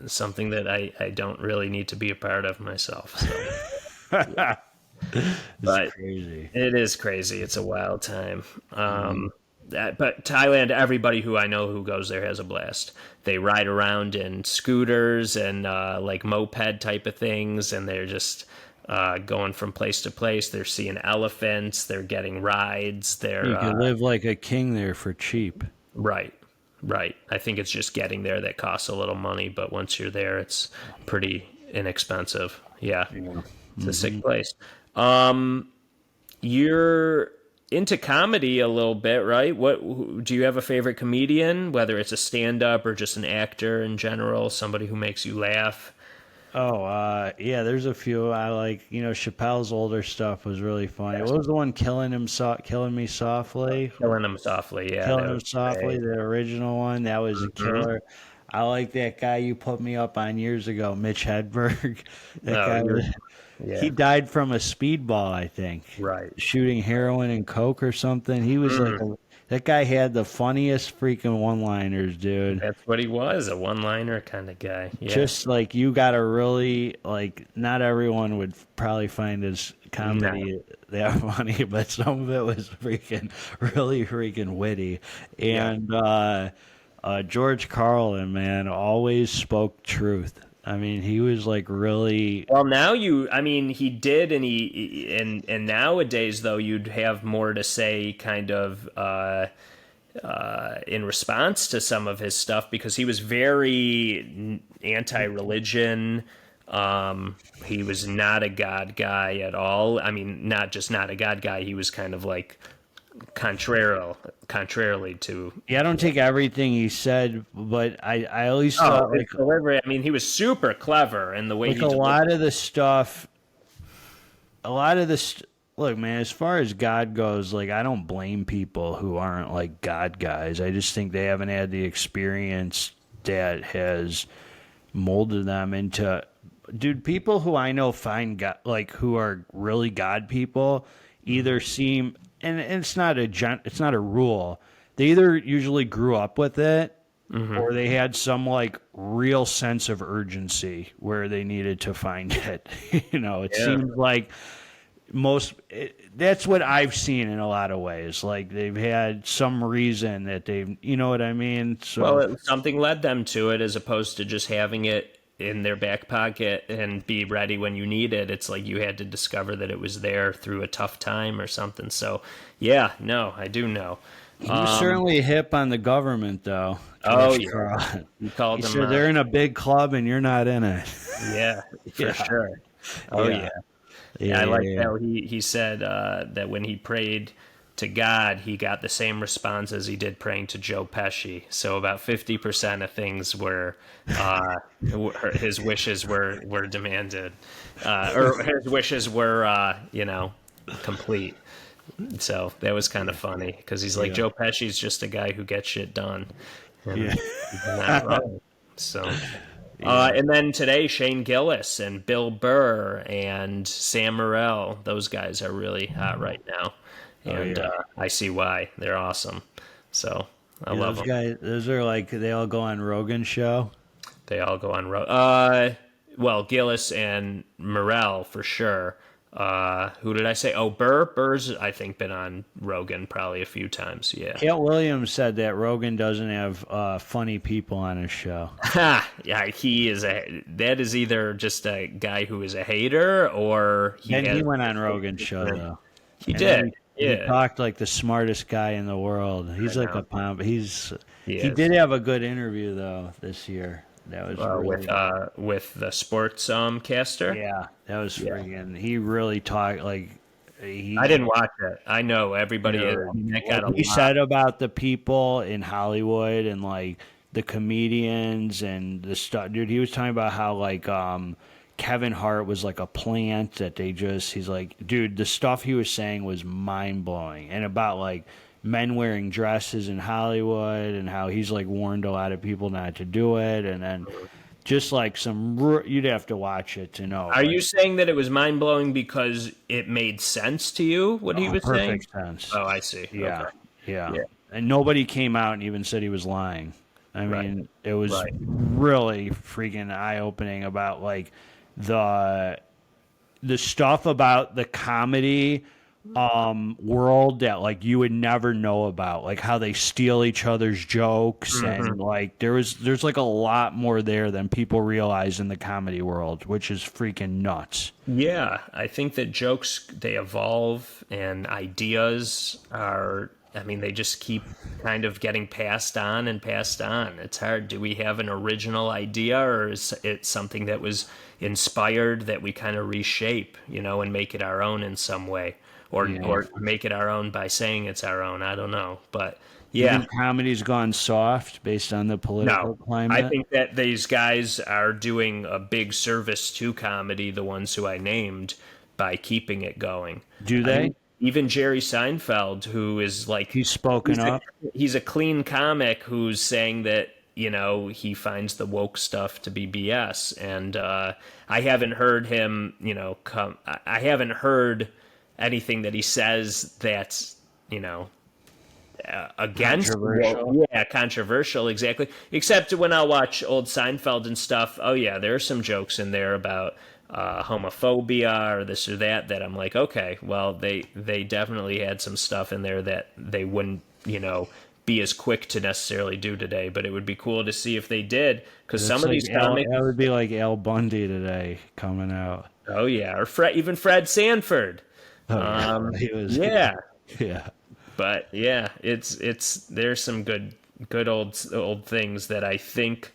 something that I don't really need to be a part of myself. So. But Crazy. it is crazy. It's a wild time. But Thailand, everybody who I know who goes there has a blast. They ride around in scooters and like moped type of things, and they're just going from place to place. They're seeing elephants. They're getting rides. They're You could live like a king there for cheap. right. I think it's just getting there that costs a little money, but once you're there, it's pretty inexpensive. Yeah. It's a sick place. You're into comedy a little bit, right? Do you have a favorite comedian, whether it's a stand-up or just an actor in general, somebody who makes you laugh? Oh, yeah, there's a few I like. Chappelle's older stuff was really funny. What was the one killing me softly? Killing them softly. Yeah, Killing that him was softly, great. the original one, that was a Hmm. killer. I like that guy you put me up on years ago, Mitch Hedberg. That No, guy he was, was he yeah, died from a speedball, I think, right. shooting heroin and coke or something. He was like Mm, that guy had the funniest freaking one-liners, dude. that's what he was, a one-liner kind of guy. Yeah. Just like you got to really like, not everyone would probably find his No. comedy that funny, but some of it was freaking really freaking witty. Yeah. And George Carlin, man, always spoke truth. I mean, he was like really. Well, now I mean, he did, and nowadays though, you'd have more to say, kind of, in response to some of his stuff because he was very anti-religion. He was not a God guy at all. I mean, not just not a God guy. He was kind of like contrarily to. Yeah, I don't take everything he said, but I always Oh, thought his delivery. I mean, he was super clever in the way like he a delivered. lot of the stuff, a lot of this. Look, man, as far as God goes, like, I don't blame people who aren't like God guys. I just think they haven't had the experience that has molded them into. Dude, people who I know find God, like, who are really God people, either seem, and it's not a rule. They either usually grew up with it, or they had some like real sense of urgency where they needed to find it. It Yeah. seems like that's what I've seen in a lot of ways. Like they've had some reason that you know what I mean? Well, So something led them to it as opposed to just having it in their back pocket and be ready when you need it. It's like you had to discover that it was there through a tough time or something. So, yeah, no, I do know. he was certainly hip on the government, though. Oh, George yeah. Carlin. You He called them, said they're in a big club and you're not in it. yeah, for Yeah, sure. Oh, yeah, yeah. Yeah, yeah, I yeah, like yeah. how he said that when he prayed to God, he got the same response as he did praying to Joe Pesci. So about 50% of things his wishes were demanded, or his wishes were complete. So that was kind of funny because he's like Yeah. Joe Pesci's just a guy who gets shit done, Yeah. and he's not wrong. So. Yeah. And then today, Shane Gillis and Bill Burr and Sam Morril, those guys are really hot right now. Oh And yeah. I see why. They're awesome. So I Yeah, love those them. guys, those are like, they all go on Rogan's show. They all go on road. Well, Gillis and Morrell for sure. Who did I say? Oh, Burr. Burr's, I think, been on Rogan probably a few times. Yeah. Cat Williams said that Rogan doesn't have funny people on his show. Ha! Yeah, that is either just a guy who is a hater or And he has. went on Rogan's show though, He and then did. he Yeah. talked like the smartest guy in the world. He's I like a know. pomp. He He is. did have a good interview though this year. That was really With the sports caster. yeah. That was Yeah. freaking. He really talked like he. I didn't watch it. I know everybody. I mean, that got a What he lot. said about the people in Hollywood and like the comedians and the stuff, dude. He was talking about how like Kevin Hart was like a plant that he's like, dude, the stuff he was saying was mind blowing, and about like men wearing dresses in Hollywood and how he's like warned a lot of people not to do it, and then just like you'd have to watch it to know. Are you saying that it was mind blowing because it made sense to you? What he was saying? Perfect sense. Oh, I see. Yeah, Okay. yeah. Yeah. And nobody came out and even said he was lying. I Right. mean, it was Right. really freaking eye-opening about like the stuff about the comedy world that like you would never know about, like how they steal each other's jokes and like there's like a lot more there than people realize in the comedy world, which is freaking nuts. Yeah, I think that jokes they evolve and ideas are. I mean, they just keep kind of getting passed on and passed on. It's hard. Do we have an original idea, or is it something that was inspired that we kind of reshape, and make it our own in some way, or make it our own by saying it's our own? I don't know, but Yeah. Even comedy's gone soft based on the political No, climate. I think that these guys are doing a big service to comedy, the ones who I named, by keeping it going. Do I they? mean, even Jerry Seinfeld, who is like, He's spoken he's a, up. he's a clean comic who's saying that, he finds the woke stuff to be BS. And I haven't heard him, I haven't heard anything that he says that's, against Controversial. yeah, controversial, exactly, except when I watch old Seinfeld and stuff. Oh yeah, there are some jokes in there about homophobia or this or that I'm like, okay, well, they definitely had some stuff in there that they wouldn't be as quick to necessarily do today, but it would be cool to see if they did, because some of these comics, That would be like Al Bundy today coming out. oh yeah, or even Fred Sanford. Oh, yeah. He was. Yeah. Yeah. But yeah, it's there's some good old things that I think,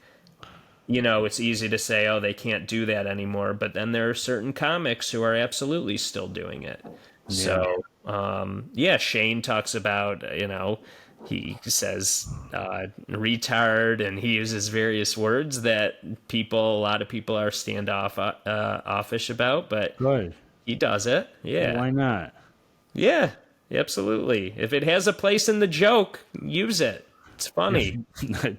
it's easy to say, oh, they can't do that anymore, but then there are certain comics who are absolutely still doing it. So yeah, Shane talks about, he says retard, and he uses various words that a lot of people are offish about, but Good. he does it. Yeah. Why not? Yeah, absolutely. If it has a place in the joke, use it. It's funny.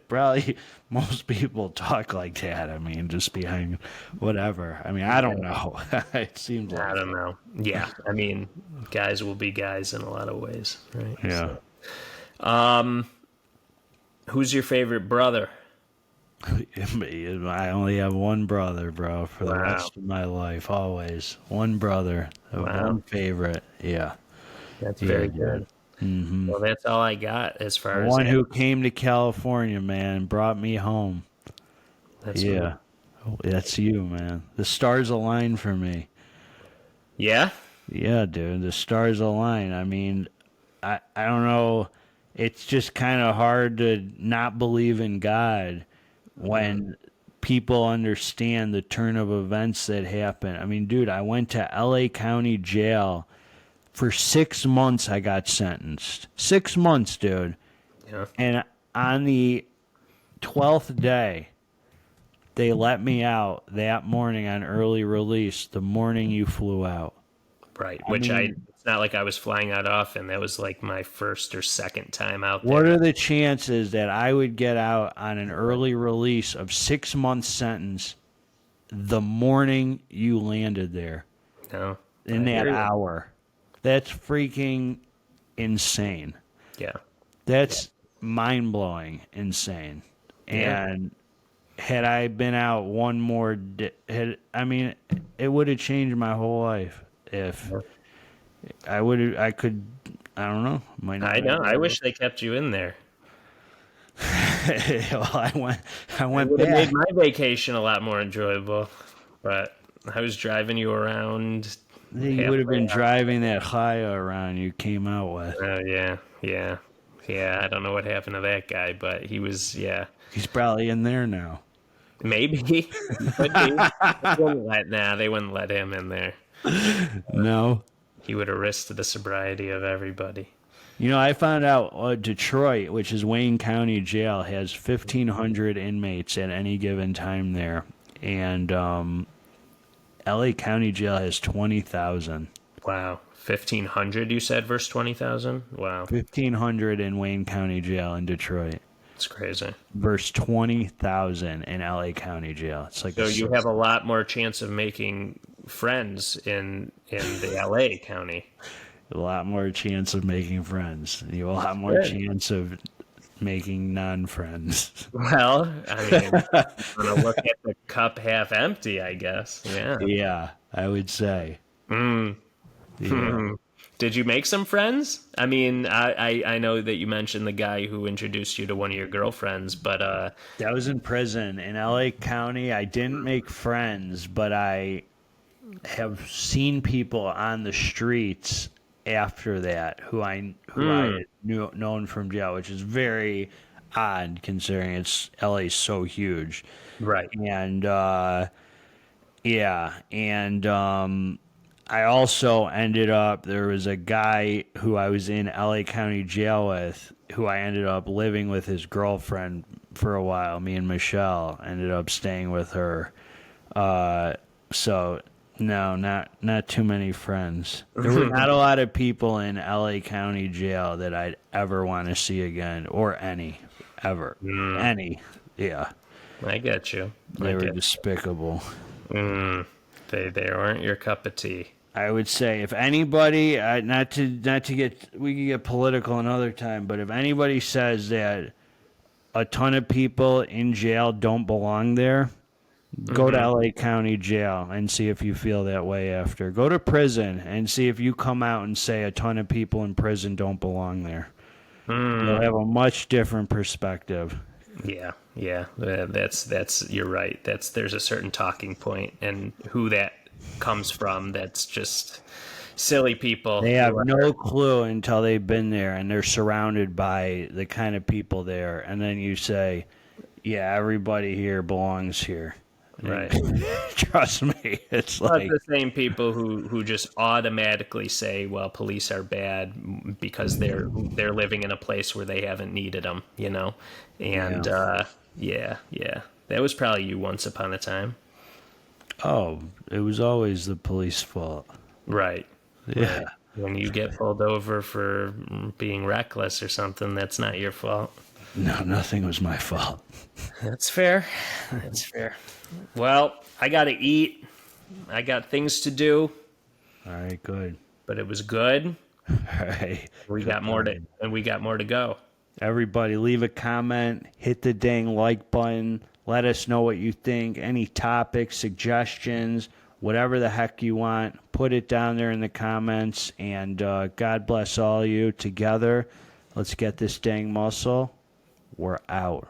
Probably most people talk like that. I mean, just behind whatever. I mean, I don't know. It seems like. I don't know. Yeah, I mean, guys will be guys in a lot of ways, right? Yeah. So, who's your favorite brother? I only have one brother, bro, for the rest of my life. Always one brother, one favorite. Yeah, that's very good. Mm-hmm. Well, that's all I got as far as one who came to California, man, brought me home. That's that's you, man. The stars align for me. Yeah, yeah, dude. The stars align. I mean, I don't know. It's just kind of hard to not believe in God when people understand the turn of events that happen. I mean, dude, I went to LA County Jail for 6 months. I got sentenced. 6 months, dude. Yeah. And on the 12th day, they let me out that morning on early release, the morning you flew out. Right, it's not like I was flying out often. That was like my first or second time out there. What are the chances that I would get out on an early release of 6 months sentence the morning you landed there? No. In that hour. That's freaking insane. Yeah. That's mind-blowing insane. And had I been out one more day, it would have changed my whole life. If I don't know. I know. I wish they kept you in there. Well, I went it would have made my vacation a lot more enjoyable, but I was driving you around. You would have been driving that Chaya around you came out with. Oh, yeah. I don't know what happened to that guy, but he was, He's probably in there now. Maybe. He could be. They wouldn't let him in there. No. He would have risked the sobriety of everybody. I found out Detroit, which is Wayne County Jail, has 1,500 inmates at any given time there. And LA County Jail has 20,000. Wow. 1,500, you said, versus 20,000? Wow. 1,500 in Wayne County Jail in Detroit. It's crazy. Versus 20,000 in LA County Jail. It's like so you have a lot more chance of making friends in the LA County. A lot more chance of making friends. You have a lot more chance of making non-friends. Well, I mean, I'm going to look at the cup half empty, I guess. Yeah. Yeah, I would say. Yeah. Did you make some friends? I mean, I know that you mentioned the guy who introduced you to one of your girlfriends, but that was in prison in LA County. I didn't make friends, but I have seen people on the streets after that who I known from jail, which is very odd considering LA's so huge. Right. And I also ended up, there was a guy who I was in LA County jail with, who I ended up living with his girlfriend for a while. Me and Michelle ended up staying with her. So no, not too many friends. There were not a lot of people in LA County jail that I'd ever want to see again, or any, ever. Any. Yeah. I get you. They were despicable. They weren't your cup of tea. I would say if anybody, not to get, we can get political another time, but if anybody says that a ton of people in jail don't belong there, go to LA County Jail and see if you feel that way after. Go to prison and see if you come out and say a ton of people in prison don't belong there. You'll have a much different perspective. Yeah. That's you're right. There's a certain talking point, and who that comes from, that's just silly people. They have no clue until they've been there and they're surrounded by the kind of people there, and then you say, yeah, everybody here belongs here. Right. Trust me, it's Not like the same people who just automatically say, well, police are bad because they're living in a place where they haven't needed them, and yeah, that was probably you once upon a time. oh, it was always the police fault. Right. Yeah. Right. When you get pulled over for being reckless or something, that's not your fault. No, nothing was my fault. That's fair. That's fair. Well, I got to eat. I got things to do. All right, good. But it was good. All right. We got more to go. Everybody leave a comment, hit the dang like button, let us know what you think, any topics, suggestions, whatever the heck you want, put it down there in the comments, and God bless all of you. Together, let's get this dang muscle. We're out.